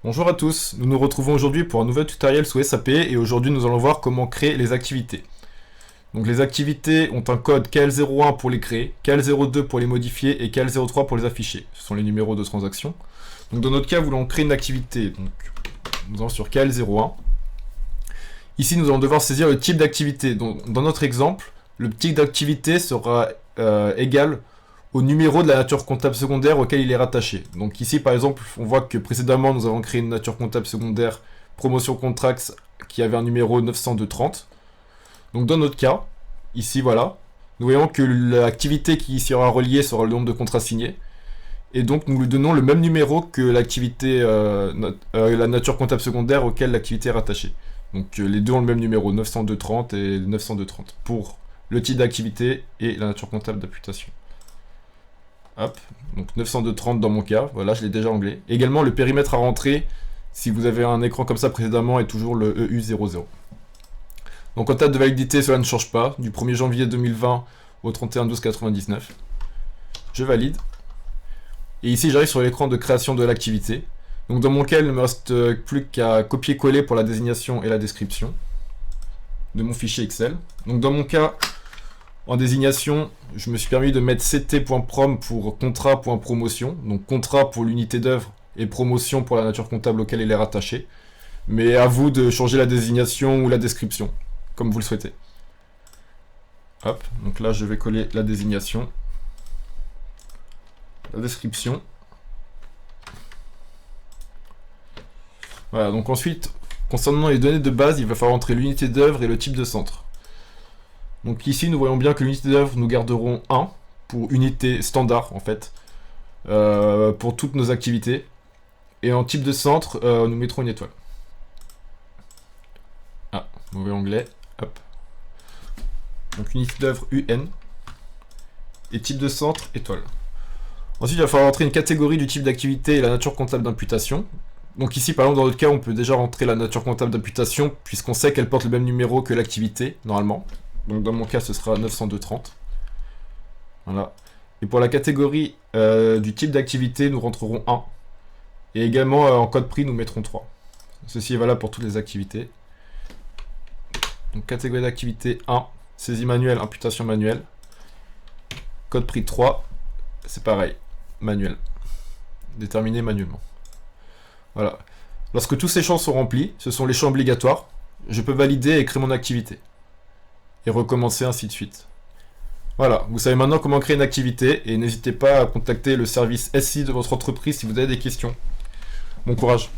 Bonjour à tous, nous nous retrouvons aujourd'hui pour un nouvel tutoriel sous SAP et aujourd'hui nous allons voir comment créer les activités. Donc les activités ont un code KL01 pour les créer, KL02 pour les modifier et KL03 pour les afficher. Ce sont les numéros de transaction. Donc dans notre cas, nous voulons créer une activité. Donc nous allons sur KL01. Ici nous allons devoir saisir le type d'activité. Donc dans notre exemple, le type d'activité sera égal au numéro de la nature comptable secondaire auquel il est rattaché. Donc ici par exemple, on voit que précédemment nous avons créé une nature comptable secondaire promotion contracts qui avait un numéro 90230. Donc dans notre cas, ici voilà, nous voyons que l'activité qui y sera reliée sera le nombre de contrats signés. Et donc nous lui donnons le même numéro que l'activité, la nature comptable secondaire auquel l'activité est rattachée. Donc les deux ont le même numéro, 90230 et 90230, pour le type d'activité et la nature comptable d'imputation. Hop, donc 90230 dans mon cas, voilà, je l'ai déjà anglais. Également, le périmètre à rentrer, si vous avez un écran comme ça précédemment, est toujours le EU00. Donc en date de validité, cela ne change pas, du 1er janvier 2020 au 31/12/99. Je valide. Et ici, j'arrive sur l'écran de création de l'activité. Donc dans mon cas, il ne me reste plus qu'à copier-coller pour la désignation et la description de mon fichier Excel. Donc dans mon cas, en désignation, je me suis permis de mettre ct.prom pour contrat.promotion, donc contrat pour l'unité d'œuvre et promotion pour la nature comptable auquel il est rattaché. Mais à vous de changer la désignation ou la description, comme vous le souhaitez. Hop, donc là je vais coller la désignation, la description. Voilà, donc ensuite, concernant les données de base, il va falloir entrer l'unité d'œuvre et le type de centre. Donc ici, nous voyons bien que l'unité d'œuvre, nous garderons 1 pour unité standard, en fait, pour toutes nos activités. Et en type de centre, nous mettrons une étoile. Ah, mauvais anglais, hop. Donc unité d'œuvre UN. Et type de centre, étoile. Ensuite, il va falloir entrer une catégorie du type d'activité et la nature comptable d'imputation. Donc ici, par exemple, dans notre cas, on peut déjà rentrer la nature comptable d'imputation, puisqu'on sait qu'elle porte le même numéro que l'activité, normalement. Donc dans mon cas, ce sera 90230. Voilà. Et pour la catégorie du type d'activité, nous rentrerons 1. Et également, en code prix, nous mettrons 3. Ceci est valable pour toutes les activités. Donc catégorie d'activité 1, saisie manuelle, imputation manuelle. Code prix 3, c'est pareil, manuel. Déterminé manuellement. Voilà. Lorsque tous ces champs sont remplis, ce sont les champs obligatoires, je peux valider et créer mon activité. Et recommencer ainsi de suite. Voilà, vous savez maintenant comment créer une activité et n'hésitez pas à contacter le service SI de votre entreprise si vous avez des questions. Bon courage!